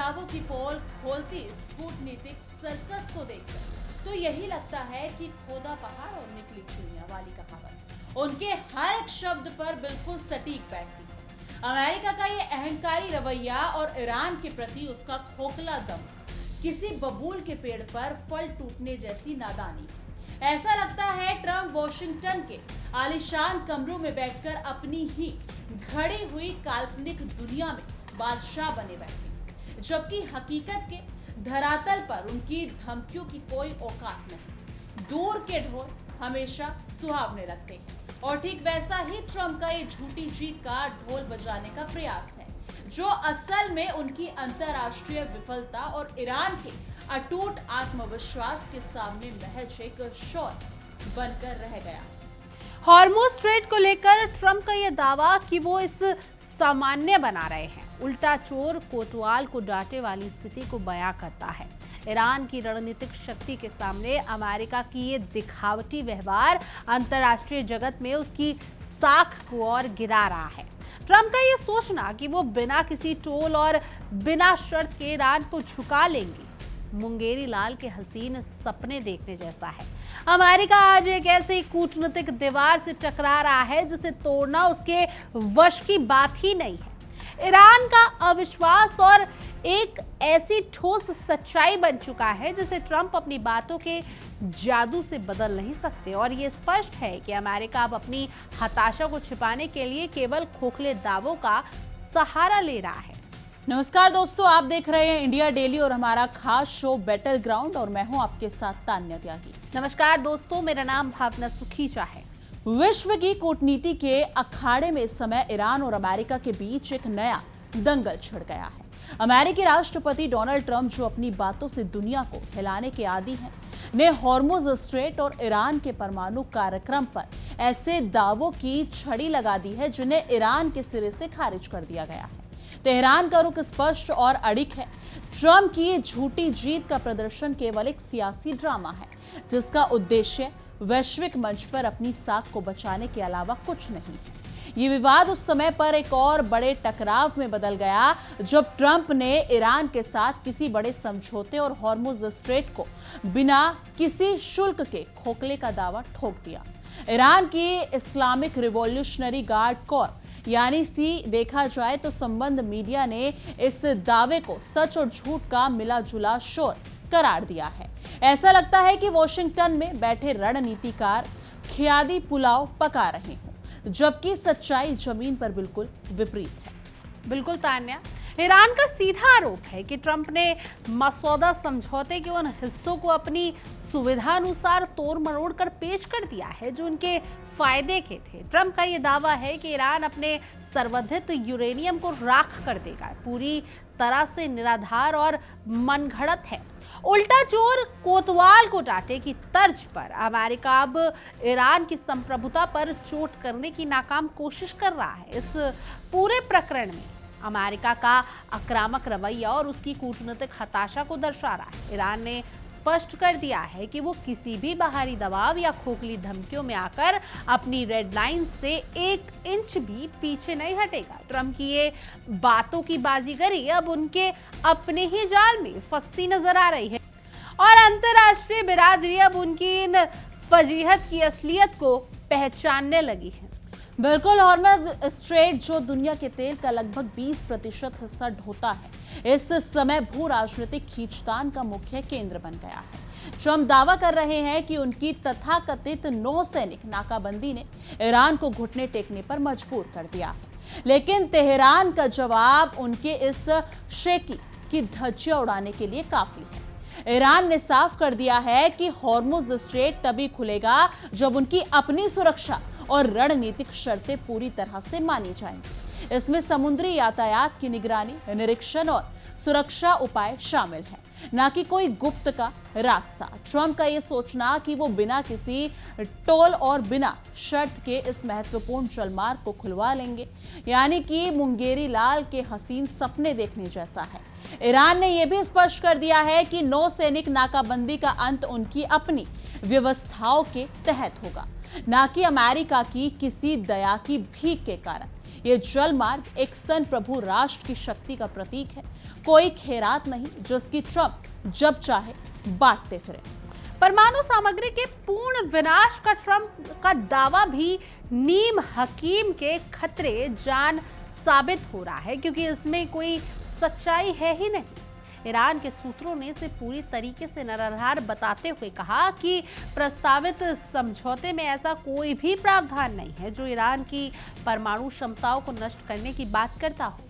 दावों की पोल खोलती इस कूटनीतिक सर्कस को देखकर तो यही लगता है कि खोदा पहाड़ और निकली चुनिया वाली कहावत उनके हर एक शब्द पर बिल्कुल सटीक बैठती है। अमेरिका का ये अहंकारी रवैया और ईरान के प्रति उसका खोखला दम किसी बबूल के पेड़ पर फल टूटने जैसी नादानी है। ऐसा लगता है ट्रंप वॉशिंगटन के आलीशान कमरों में बैठकर अपनी ही घड़ी हुई काल्पनिक दुनिया में बादशाह बने बैठे, जबकि हकीकत के धरातल पर उनकी धमकियों की कोई औकात नहीं। दूर के ढोल हमेशा सुहावने लगते हैं और ठीक वैसा ही ट्रंप का ये झूठी जीत का ढोल बजाने का प्रयास है, जो असल में उनकी अंतरराष्ट्रीय विफलता और ईरान के अटूट आत्मविश्वास के सामने महज एक शोर बनकर रह गया। हॉर्मुज़ स्ट्रेट को लेकर ट्रंप का यह दावा कि वो इस सामान्य बना रहे हैं, उल्टा चोर कोतवाल को डांटे वाली स्थिति को बयां करता है। ईरान की रणनीतिक शक्ति के सामने अमेरिका की ये दिखावटी व्यवहार अंतर्राष्ट्रीय जगत में उसकी साख को और गिरा रहा है। ट्रंप का ये सोचना कि वो बिना किसी टोल और बिना शर्त के ईरान को झुका लेंगे, मुंगेरी लाल के हसीन सपने देखने जैसा है। अमेरिका आज एक ऐसी कूटनीतिक दीवार से टकरा रहा है जिसे तोड़ना उसके वश की बात ही नहीं है। ईरान का अविश्वास और एक ऐसी ठोस सच्चाई बन चुका है जिसे ट्रंप अपनी बातों के जादू से बदल नहीं सकते, और ये स्पष्ट है कि अमेरिका अब अपनी हताशा को छिपाने के लिए केवल खोखले दावों का सहारा ले रहा है। नमस्कार दोस्तों, आप देख रहे हैं इंडिया डेली और हमारा खास शो बैटल ग्राउंड, और मैं हूं आपके साथ तान्या त्यागी। नमस्कार दोस्तों, मेरा नाम भावना सुखीचा है। विश्व की कूटनीति के अखाड़े में इस समय ईरान और अमेरिका के बीच एक नया दंगल छिड़ गया है। अमेरिकी राष्ट्रपति डोनाल्ड ट्रंप, जो अपनी बातों से दुनिया को हिलाने के आदी हैं, ने हॉर्मुज़ स्ट्रेट और ईरान के परमाणु कार्यक्रम पर ऐसे दावों की छड़ी लगा दी है जिन्हें ईरान के सिरे से खारिज कर दिया गया है। तेहरान का रुख स्पष्ट और अड़िग है। ट्रंप की झूठी जीत का प्रदर्शन केवल एक सियासी ड्रामा है जिसका उद्देश्य वैश्विक मंच पर अपनी साख को बचाने के अलावा कुछ नहीं है। ये विवाद उस समय पर एक और बड़े टकराव में बदल गया जब ट्रंप ने ईरान के साथ किसी बड़े समझौते और हॉर्मुज़ स्ट्रेट को बिना किसी शुल्क के खोखले का दावा ठोक दिया। ईरान की इस्लामिक रिवॉल्यूशनरी गार्ड कोर यानी सी देखा जाए तो संबंध मीडिया ने इस दावे को सच और झूठ का मिला जुला शोर करार दिया है। ऐसा लगता है कि वॉशिंगटन में बैठे रणनीतिकार खियादी पुलाव पका रहे हों, जबकि सच्चाई जमीन पर बिल्कुल विपरीत है। बिल्कुल तान्या, ईरान का सीधा आरोप है कि ट्रंप ने मसौदा समझौते के उन हिस्सों को अपनी सुविधा अनुसार तोड़ मरोड़ कर पेश कर दिया है जो उनके फायदे के थे। ट्रंप का यह दावा है कि ईरान अपने सर्वधित यूरेनियम को राख कर देगा, पूरी तरह से निराधार और मनगढ़ंत है। उल्टा चोर कोतवाल को डांटे की तर्ज पर अमेरिका अब ईरान की संप्रभुता पर चोट करने की नाकाम कोशिश कर रहा है। इस पूरे प्रकरण में अमेरिका का आक्रामक रवैया और उसकी कूटनीतिक हताशा को दर्शा रहा है। ईरान ने स्पष्ट कर दिया है कि वो किसी भी बाहरी दबाव या खोखली धमकियों में आकर अपनी रेड लाइन से 1 इंच भी पीछे नहीं हटेगा। ट्रंप की ये बातों की बाजीगरी अब उनके अपने ही जाल में फंसती नजर आ रही है और अंतर्राष्ट्रीय बिरादरी अब उनकी इन फजीहत की असलियत को पहचानने लगी है। बिल्कुल, हॉर्मुज़ स्ट्रेट जो दुनिया के तेल का लगभग 20% हिस्सा ढोता है, इस समय भू राजनीतिक खींचतान का मुख्य केंद्र बन गया है। ट्रंप दावा कर रहे हैं कि उनकी तथाकथित नौसैनिक नाकाबंदी ने ईरान को घुटने टेकने पर मजबूर कर दिया है, लेकिन तेहरान का जवाब उनके इस शेकी की धज्जियां उड़ाने के लिए काफी है। ईरान ने साफ कर दिया है कि हॉर्मुज़ स्ट्रेट तभी खुलेगा जब उनकी अपनी सुरक्षा और रणनीतिक शर्तें पूरी तरह से मानी जाएंगी। इसमें समुद्री यातायात की निगरानी, निरीक्षण और सुरक्षा उपाय शामिल हैं, न कि कोई गुप्त का रास्ता। ट्रंप का यह सोचना कि वो बिना किसी टोल और बिना शर्त के इस महत्वपूर्ण जलमार्ग को खुलवा लेंगे, यानी कि मुंगेरी लाल के हसीन सपने देखने जैसा है। ईरान ने यह भी स्पष्ट कर दिया है कि नौसैनिक नाकाबंदी का अंत उनकी अपनी व्यवस्थाओं के तहत होगा, न कि अमेरिका की किसी दया की भीख के कारण। ये जल मार्ग एक संप्रभु राष्ट्र की शक्ति का प्रतीक है, कोई खैरात नहीं जिसकी ट्रंप जब चाहे बांटते फिरे। परमाणु सामग्री के पूर्ण विनाश का ट्रंप का दावा भी नीम हकीम के खतरे जान साबित हो रहा है, क्योंकि इसमें कोई सच्चाई है ही नहीं। ईरान के सूत्रों ने इसे पूरी तरीके से निराधार बताते हुए कहा कि प्रस्तावित समझौते में ऐसा कोई भी प्रावधान नहीं है जो ईरान की परमाणु क्षमताओं को नष्ट करने की बात करता हो।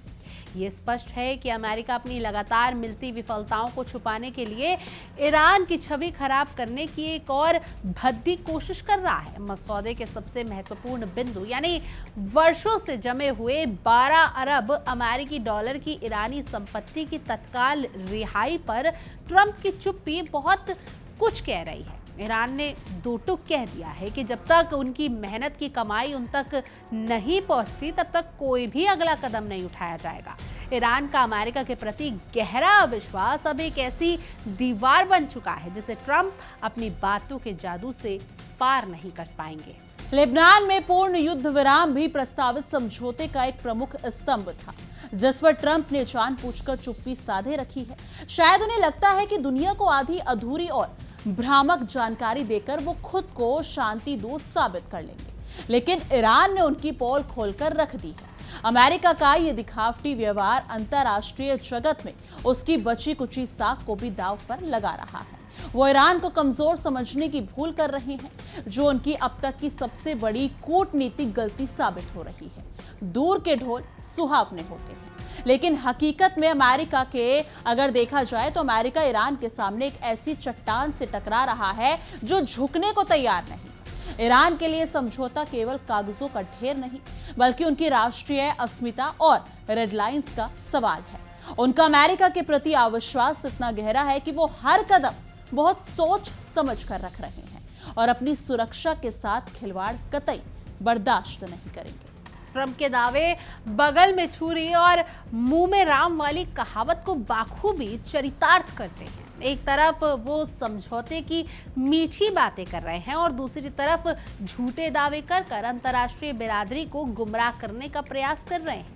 ये स्पष्ट है कि अमेरिका अपनी लगातार मिलती विफलताओं को छुपाने के लिए ईरान की छवि खराब करने की एक और भद्दी कोशिश कर रहा है। मसौदे के सबसे महत्वपूर्ण बिंदु यानी वर्षों से जमे हुए 12 अरब अमेरिकी डॉलर की ईरानी संपत्ति की तत्काल रिहाई पर ट्रंप की चुप्पी बहुत कुछ कह रही है। ईरान ने दो टूक कह दिया है कि जब तक उनकी मेहनत की कमाई उन तक नहीं पहुंचती तब तक कोई भी अगला कदम नहीं उठाया जाएगा। ईरान का अमेरिका के प्रति गहरा अविश्वास अब एक ऐसी दीवार बन चुका है जिसे ट्रंप अपनी बातों के जादू से पार नहीं कर पाएंगे। लेबनान में पूर्ण युद्ध विराम भी प्रस्तावित समझौते का एक प्रमुख स्तंभ था, जिस पर ट्रंप ने जानबूझकर चुप्पी साधे रखी है। शायद उन्हें लगता है कि दुनिया को आधी अधूरी और भ्रामक जानकारी देकर वो खुद को शांति दूत साबित कर लेंगे, लेकिन ईरान ने उनकी पोल खोलकर रख दी है। अमेरिका का ये दिखावटी व्यवहार अंतर्राष्ट्रीय जगत में उसकी बची कुची साख को भी दांव पर लगा रहा है। वो ईरान को कमजोर समझने की भूल कर रहे हैं, जो उनकी अब तक की सबसे बड़ी कूटनीतिक गलती साबित हो रही है। दूर के ढोल सुहावने होते हैं, लेकिन हकीकत में अमेरिका के अगर देखा जाए तो अमेरिका ईरान के सामने एक ऐसी चट्टान से टकरा रहा है जो झुकने को तैयार नहीं। ईरान के लिए समझौता केवल कागजों का ढेर नहीं, बल्कि उनकी राष्ट्रीय अस्मिता और रेड लाइंस का सवाल है। उनका अमेरिका के प्रति अविश्वास इतना गहरा है कि वो हर कदम बहुत सोच समझ कर रख रहे हैं और अपनी सुरक्षा के साथ खिलवाड़ कतई बर्दाश्त नहीं करेंगे। ट्रंप के दावे बगल में छुरी और मुंह में राम वाली कहावत को बाखूबी चरितार्थ करते हैं। एक तरफ वो समझौते की मीठी बातें कर रहे हैं और दूसरी तरफ झूठे दावे कर अंतर्राष्ट्रीय बिरादरी को गुमराह करने का प्रयास कर रहे हैं।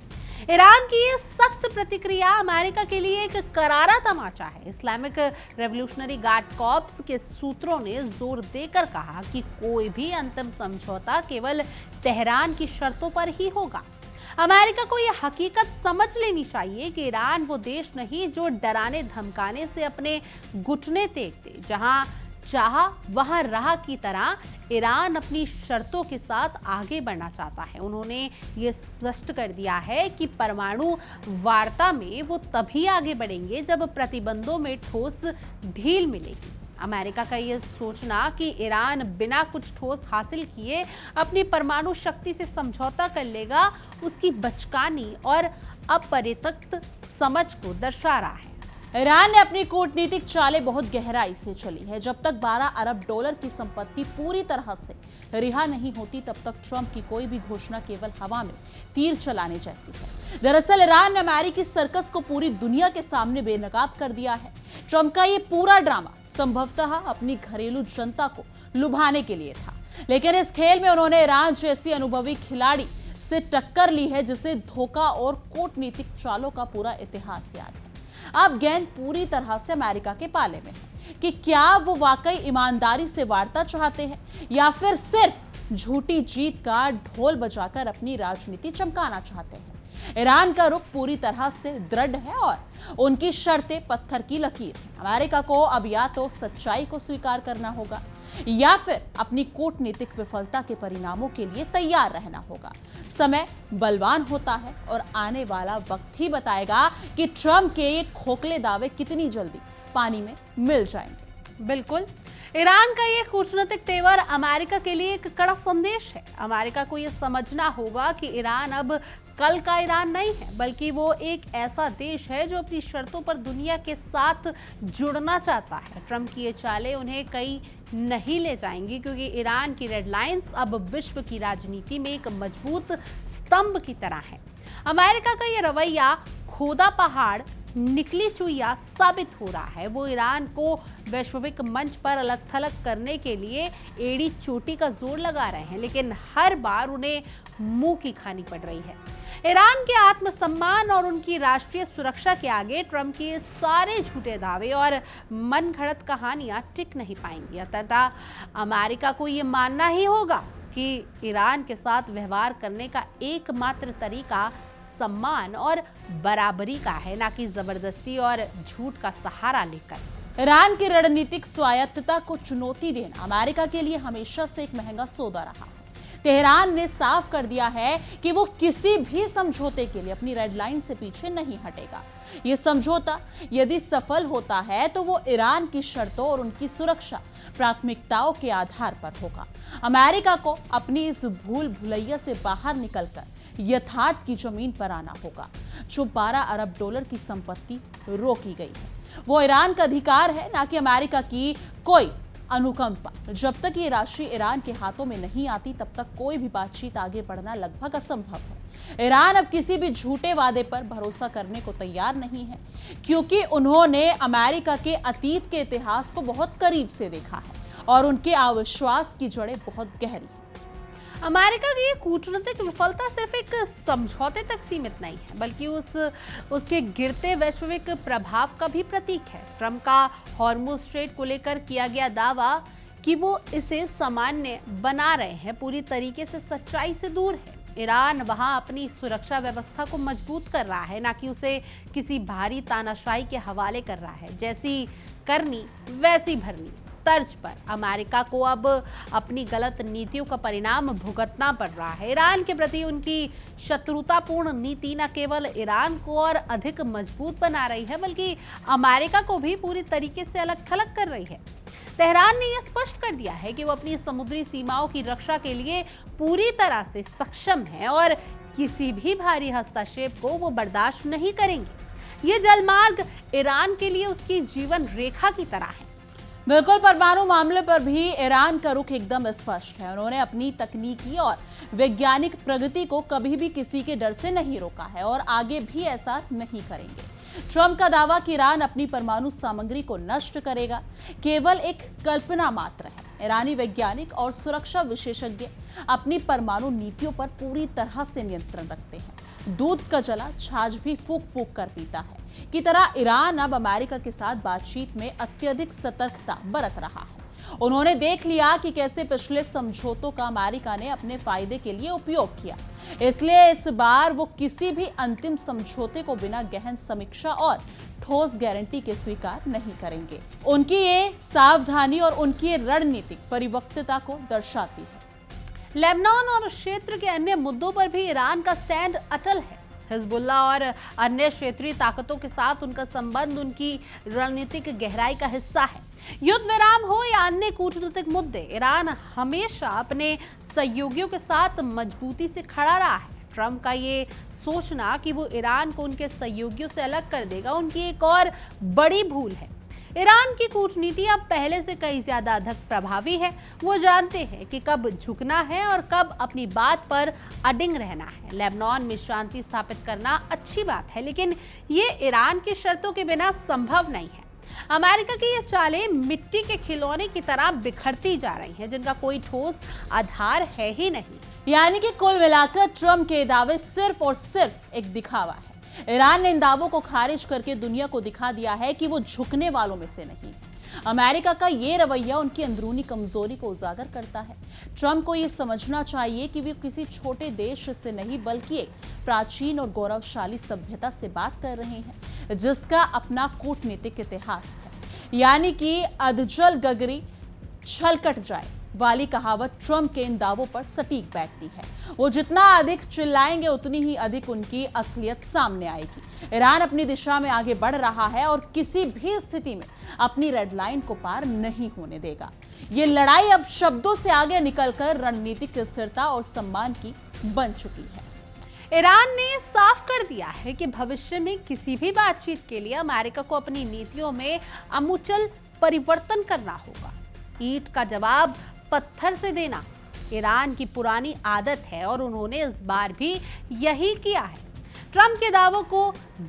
ईरान की ये सख्त प्रतिक्रिया अमेरिका के लिए एक करारा तमाचा है। इस्लामिक रेवोल्यूशनरी गार्ड कॉर्प्स के सूत्रों ने जोर देकर कहा कि कोई भी अंतिम समझौता केवल तेहरान की शर्तों पर ही होगा। अमेरिका को यह हकीकत समझ लेनी चाहिए कि ईरान वो देश नहीं जो डराने धमकाने से अपने घुटने टेक दे। जहां चाहा वहां रहा की तरह ईरान अपनी शर्तों के साथ आगे बढ़ना चाहता है। उन्होंने ये स्पष्ट कर दिया है कि परमाणु वार्ता में वो तभी आगे बढ़ेंगे जब प्रतिबंधों में ठोस ढील मिलेगी। अमेरिका का ये सोचना कि ईरान बिना कुछ ठोस हासिल किए अपनी परमाणु शक्ति से समझौता कर लेगा, उसकी बचकानी और अपरित्यक्त समझ को दर्शा रहा है। ईरान ने अपनी कूटनीतिक चालें बहुत गहराई से चली है। जब तक 12 अरब डॉलर की संपत्ति पूरी तरह से रिहा नहीं होती, तब तक ट्रंप की कोई भी घोषणा केवल हवा में तीर चलाने जैसी है। दरअसल ईरान ने अमेरिकी सर्कस को पूरी दुनिया के सामने बेनकाब कर दिया है। ट्रंप का ये पूरा ड्रामा संभवतः अपनी घरेलू जनता को लुभाने के लिए था, लेकिन इस खेल में उन्होंने ईरान जैसी अनुभवी खिलाड़ी से टक्कर ली है जिसे धोखा और कूटनीतिक चालों का पूरा इतिहास याद है। अब गेंद पूरी तरह से अमेरिका के पाले में है कि क्या वो वाकई ईमानदारी से वार्ता चाहते हैं या फिर सिर्फ झूठी जीत का ढोल बजाकर अपनी राजनीति चमकाना चाहते हैं। ईरान का रुख पूरी तरह से दृढ़ है और उनकी शर्तें पत्थर की लकीर हैं। अमेरिका को अब या तो सच्चाई को स्वीकार करना होगा या फिर अपनी कूटनीतिक विफलता के परिणामों के लिए तैयार रहना होगा। समय बलवान होता है और आने वाला वक्त ही बताएगा कि ट्रंप के ये खोखले दावे कितनी जल्दी पानी में मिल जाएंगे। बिल्कुल, ईरान का ये कूटनीतिक तेवर अमेरिका के लिए एक कड़ा संदेश है। अमेरिका को ये समझना होगा कि ईरान अब कल का ईरान नहीं है, बल्कि वो एक ऐसा देश है जो अपनी शर्तों पर दुनिया के साथ जुड़ना चाहता है। ट्रंप की ये चालें उन्हें कहीं नहीं ले जाएंगी, क्योंकि ईरान की रेड लाइंस अब विश्व की राजनीति में एक मजबूत स्तंभ की तरह है। अमेरिका का ये रवैया खोदा पहाड़ निकली चुईया साबित हो रहा है। वो ईरान को वैश्विक मंच पर अलग थलग करने के लिए एड़ी चोटी का जोर लगा रहे हैं, लेकिन हर बार उन्हें मुंह की खानी पड़ रही है। ईरान के आत्मसम्मान और उनकी राष्ट्रीय सुरक्षा के आगे ट्रंप के ये सारे झूठे दावे और मनगढ़ंत कहानियां टिक नहीं पाएंगी। अतः अमेरिका को ये मानना ही होगा कि ईरान के साथ व्यवहार करने का एकमात्र तरीका सम्मान और बराबरी का है, ना कि जबरदस्ती और झूठ का सहारा लेकर। ईरान की रणनीतिक स्वायत्तता को चुनौती देना अमेरिका के लिए हमेशा से एक महंगा सौदा रहा है। तेहरान ने साफ कर दिया है कि वो किसी भी समझौते के लिए अपनी रेड लाइन से पीछे नहीं हटेगा। ये समझौता यदि सफल होता है तो वो ईरान की शर्तों और उनकी सुरक्षा प्राथमिकताओं के आधार पर होगा। अमेरिका को अपनी इस भूल भुलैया से बाहर निकलकर यथार्थ की जमीन पर आना होगा। जो 12 अरब डॉलर की संपत्ति रोकी गई है वो ईरान का अधिकार है, ना कि अमेरिका की कोई अनुकंपा। जब तक ये राशि ईरान के हाथों में नहीं आती तब तक कोई भी बातचीत आगे बढ़ना लगभग असंभव है। ईरान अब किसी भी झूठे वादे पर भरोसा करने को तैयार नहीं है, क्योंकि उन्होंने अमेरिका के अतीत के इतिहास को बहुत करीब से देखा है और उनके अविश्वास की जड़ें बहुत गहरी हैं। अमेरिका की ये कूटनीतिक विफलता सिर्फ एक समझौते तक सीमित नहीं है, बल्कि उसके गिरते वैश्विक प्रभाव का भी प्रतीक है। ट्रंप का हॉर्मुज़ स्ट्रेट को लेकर किया गया दावा कि वो इसे सामान्य बना रहे हैं, पूरी तरीके से सच्चाई से दूर है। ईरान वहां अपनी सुरक्षा व्यवस्था को मजबूत कर रहा है, ना कि उसे किसी भारी तानाशाही के हवाले कर रहा है। जैसी करनी वैसी भरनी तर्ज पर अमेरिका को अब अपनी गलत नीतियों का परिणाम भुगतना पड़ रहा है। ईरान के प्रति उनकी शत्रुतापूर्ण नीति न केवल ईरान को और अधिक मजबूत बना रही है, बल्कि अमेरिका को भी पूरी तरीके से अलग थलग कर रही है। तेहरान ने यह स्पष्ट कर दिया है कि वो अपनी समुद्री सीमाओं की रक्षा के लिए पूरी तरह से सक्षम है और किसी भी भारी हस्तक्षेप को वो बर्दाश्त नहीं करेंगे। ये जलमार्ग ईरान के लिए उसकी जीवन रेखा की तरह है। बिल्कुल, परमाणु मामले पर भी ईरान का रुख एकदम स्पष्ट है। उन्होंने अपनी तकनीकी और वैज्ञानिक प्रगति को कभी भी किसी के डर से नहीं रोका है और आगे भी ऐसा नहीं करेंगे। ट्रंप का दावा कि ईरान अपनी परमाणु सामग्री को नष्ट करेगा केवल एक कल्पना मात्र है। ईरानी वैज्ञानिक और सुरक्षा विशेषज्ञ अपनी परमाणु नीतियों पर पूरी तरह से नियंत्रण रखते हैं। दूध का जला छाछ भी फूंक फूंक कर पीता है की तरह ईरान अब अमेरिका के साथ बातचीत में अत्यधिक सतर्कता बरत रहा है। उन्होंने देख लिया कि कैसे पिछले समझौतों का अमेरिका ने अपने फायदे के लिए उपयोग किया, इसलिए इस बार वो किसी भी अंतिम समझौते को बिना गहन समीक्षा और ठोस गारंटी के स्वीकार नहीं करेंगे। उनकी ये सावधानी और उनकी रणनीतिक परिपक्वता को दर्शाती है। लेबनान और क्षेत्र के अन्य मुद्दों पर भी ईरान का स्टैंड अटल है। हिजबुल्लाह और अन्य क्षेत्रीय ताकतों के साथ उनका संबंध उनकी रणनीतिक गहराई का हिस्सा है। युद्ध विराम हो या अन्य कूटनीतिक मुद्दे, ईरान हमेशा अपने सहयोगियों के साथ मजबूती से खड़ा रहा है। ट्रंप का ये सोचना कि वो ईरान को उनके सहयोगियों से अलग कर देगा, उनकी एक और बड़ी भूल है। ईरान की कूटनीति अब पहले से कई ज्यादा अधिक प्रभावी है। वो जानते हैं कि कब झुकना है और कब अपनी बात पर अडिग रहना है। लेबनान में शांति स्थापित करना अच्छी बात है, लेकिन ये ईरान की शर्तों के बिना संभव नहीं है। अमेरिका की ये चालें मिट्टी के खिलौने की तरह बिखरती जा रही हैं, जिनका कोई ठोस आधार है ही नहीं। यानी कि कुल मिलाकर ट्रंप के दावे सिर्फ और सिर्फ एक दिखावा है। ईरान ने इन दावों को खारिज करके दुनिया को दिखा दिया है कि वो झुकने वालों में से नहीं। अमेरिका का ये रवैया उनकी अंदरूनी कमजोरी को उजागर करता है। ट्रंप को ये समझना चाहिए कि वे किसी छोटे देश से नहीं बल्कि एक प्राचीन और गौरवशाली सभ्यता से बात कर रहे हैं, जिसका अपना कूटनीतिक इतिहास है। यानी कि अधजल गगरी छलकट जाए वाली कहावत ट्रंप के इन दावों पर सटीक बैठती है। वो जितना अधिक चिल्लाएंगे उतनी ही अधिक उनकी असलियत सामने आएगी। ईरान अपनी दिशा में आगे बढ़ रहा है और किसी भी स्थिति में अपनी रेड लाइन को पार नहीं होने देगा। ये लड़ाई अब शब्दों से आगे निकलकर रणनीतिक स्थिरता और सम्मान की बन चुकी है। ईरान ने साफ कर दिया है कि भविष्य में किसी भी बातचीत के लिए अमेरिका को अपनी नीतियों में अमूलचूल परिवर्तन करना होगा। ईंट का जवाब पत्थर से देना ईरान की पुरानी आदत है और उन्होंने इस बार भी यही किया है। ट्रंप के दावों को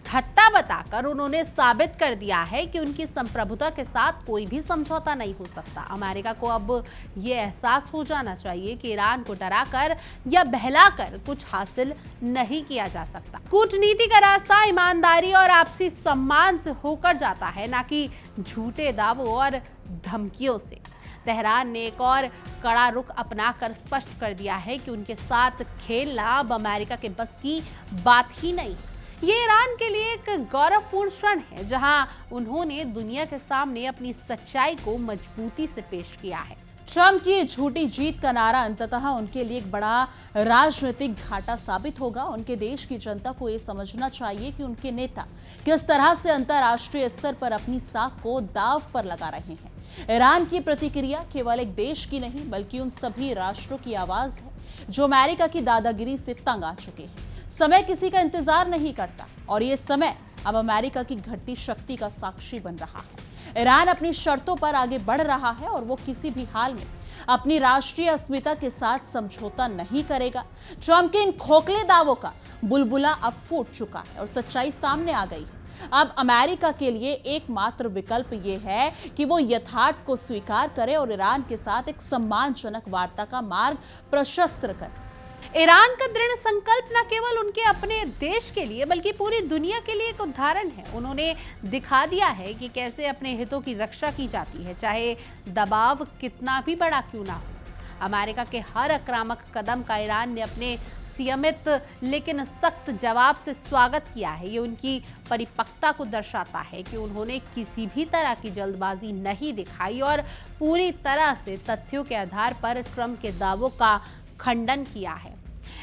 धट्टा बताकर उन्होंने साबित कर दिया है कि उनकी संप्रभुता के साथ कोई भी समझौता नहीं हो सकता। अमेरिका को अब ये एहसास हो जाना चाहिए कि ईरान को डराकर या बहलाकर कुछ हासिल नहीं किया जा सकता। कूटनीति का रास्ता ईमानदारी और आपसी सम्मान से होकर जाता है, ना कि झूठे दावों और धमकियों से। तेहरान ने एक और कड़ा रुख अपनाकर स्पष्ट कर दिया है कि उनके साथ खेलना अब अमेरिका के बस की बात ही नहीं। ये ईरान के लिए एक गौरवपूर्ण क्षण है, जहां उन्होंने दुनिया के सामने अपनी सच्चाई को मजबूती से पेश किया है। ट्रंप की झूठी जीत का नारा अंततः उनके लिए एक बड़ा राजनीतिक घाटा साबित होगा। उनके देश की जनता को ये समझना चाहिए कि उनके नेता किस तरह से अंतर्राष्ट्रीय स्तर पर अपनी साख को दांव पर लगा रहे हैं। ईरान की प्रतिक्रिया केवल एक देश की नहीं, बल्कि उन सभी राष्ट्रों की आवाज है जो अमेरिका की दादागिरी से तंग आ चुके हैं। समय किसी का इंतजार नहीं करता और ये समय अब अमेरिका की घटती शक्ति का साक्षी बन रहा है। ईरान अपनी शर्तों पर आगे बढ़ रहा है और वो किसी भी हाल में अपनी राष्ट्रीय अस्मिता के साथ समझौता नहीं करेगा। ट्रंप के इन खोखले दावों का बुलबुला अब फूट चुका है और सच्चाई सामने आ गई है। अब अमेरिका के लिए एकमात्र विकल्प ये है कि वो यथार्थ को स्वीकार करे और ईरान के साथ एक सम्मानजनक वार्ता का मार्ग प्रशस्त करे। ईरान का दृढ़ संकल्प न केवल उनके अपने देश के लिए बल्कि पूरी दुनिया के लिए एक उदाहरण है। उन्होंने दिखा दिया है कि कैसे अपने हितों की रक्षा की जाती है, चाहे दबाव कितना भी बड़ा क्यों ना हो। अमेरिका के हर आक्रामक कदम का ईरान ने अपने संयमित लेकिन सख्त जवाब से स्वागत किया है। ये उनकी परिपक्वता को दर्शाता है कि उन्होंने किसी भी तरह की जल्दबाजी नहीं दिखाई और पूरी तरह से तथ्यों के आधार पर ट्रंप के दावों का खंडन किया है।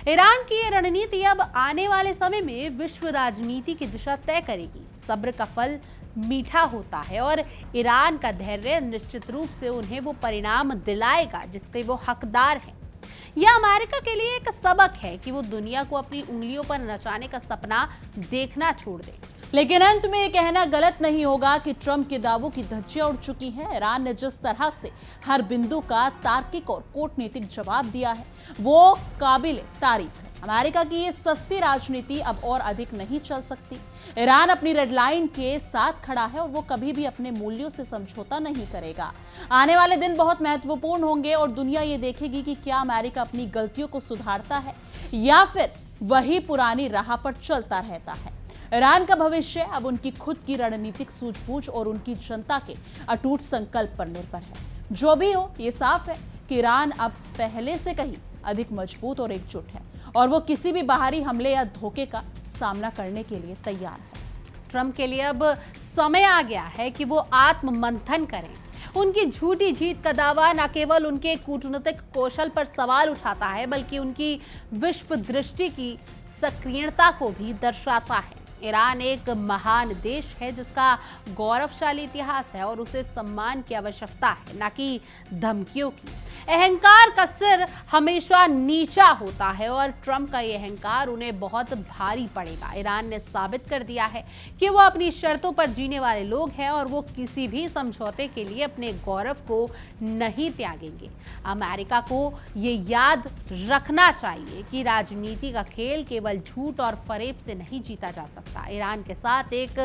ईरान की ये रणनीति अब आने वाले समय में विश्व राजनीति की दिशा तय करेगी। सब्र का फल मीठा होता है और ईरान का धैर्य निश्चित रूप से उन्हें वो परिणाम दिलाएगा जिसके वो हकदार हैं। यह अमेरिका के लिए एक सबक है कि वो दुनिया को अपनी उंगलियों पर नचाने का सपना देखना छोड़ दे। लेकिन अंत में ये कहना गलत नहीं होगा कि ट्रंप के दावों की धज्जियां उड़ चुकी हैं। ईरान ने जिस तरह से हर बिंदु का तार्किक और कूटनीतिक जवाब दिया है वो काबिल तारीफ है। अमेरिका की ये सस्ती राजनीति अब और अधिक नहीं चल सकती। ईरान अपनी रेड लाइन के साथ खड़ा है और वो कभी भी अपने मूल्यों से समझौता नहीं करेगा। आने वाले दिन बहुत महत्वपूर्ण होंगे और दुनिया ये देखेगी कि क्या अमेरिका अपनी गलतियों को सुधारता है या फिर वही पुरानी राह पर चलता रहता है। ईरान का भविष्य अब उनकी खुद की रणनीतिक सूझबूझ और उनकी जनता के अटूट संकल्प पर निर्भर है। जो भी हो, ये साफ है कि ईरान अब पहले से कहीं अधिक मजबूत और एकजुट है और वो किसी भी बाहरी हमले या धोखे का सामना करने के लिए तैयार है। ट्रंप के लिए अब समय आ गया है कि वो आत्ममंथन करें। उनकी झूठी जीत का दावा न केवल उनके कूटनीतिक कौशल पर सवाल उठाता है बल्कि उनकी विश्व दृष्टि की सक्रियता को भी दर्शाता है। ईरान एक महान देश है जिसका गौरवशाली इतिहास है और उसे सम्मान की आवश्यकता है, न कि धमकियों की। अहंकार का सिर हमेशा नीचा होता है और ट्रंप का ये अहंकार उन्हें बहुत भारी पड़ेगा। ईरान ने साबित कर दिया है कि वो अपनी शर्तों पर जीने वाले लोग हैं और वो किसी भी समझौते के लिए अपने गौरव को नहीं त्यागेंगे। अमेरिका को ये याद रखना चाहिए कि राजनीति का खेल केवल झूठ और फरेब से नहीं जीता जा सकता। ईरान के साथ एक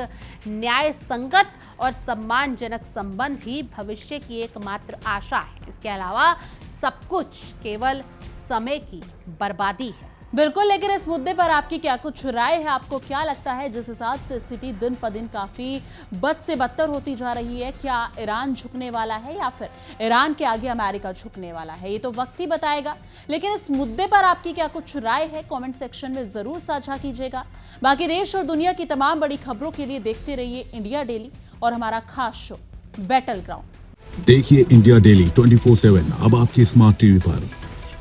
न्याय संगत और सम्मानजनक संबंध ही भविष्य की एकमात्र आशा है। इसके अलावा सब कुछ केवल समय की बर्बादी है। बिल्कुल, लेकिन इस मुद्दे पर आपकी क्या कुछ राय है? आपको क्या लगता है जिस हिसाब से स्थिति दिन पर दिन काफी बद से बदतर होती जा रही है, क्या ईरान झुकने वाला है या फिर ईरान के आगे अमेरिका झुकने वाला है? ये तो वक्त ही बताएगा। लेकिन इस मुद्दे पर आपकी क्या कुछ राय है, कमेंट सेक्शन में जरूर साझा कीजिएगा। बाकी देश और दुनिया की तमाम बड़ी खबरों के लिए देखते रहिए इंडिया डेली और हमारा खास शो बैटल ग्राउंड। देखिए इंडिया डेली 24/7 अब आपकी स्मार्ट टीवी पर।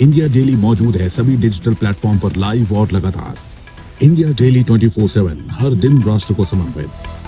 इंडिया डेली मौजूद है सभी डिजिटल प्लेटफॉर्म पर लाइव और लगातार। इंडिया डेली 24/7 हर दिन राष्ट्र को समर्पित।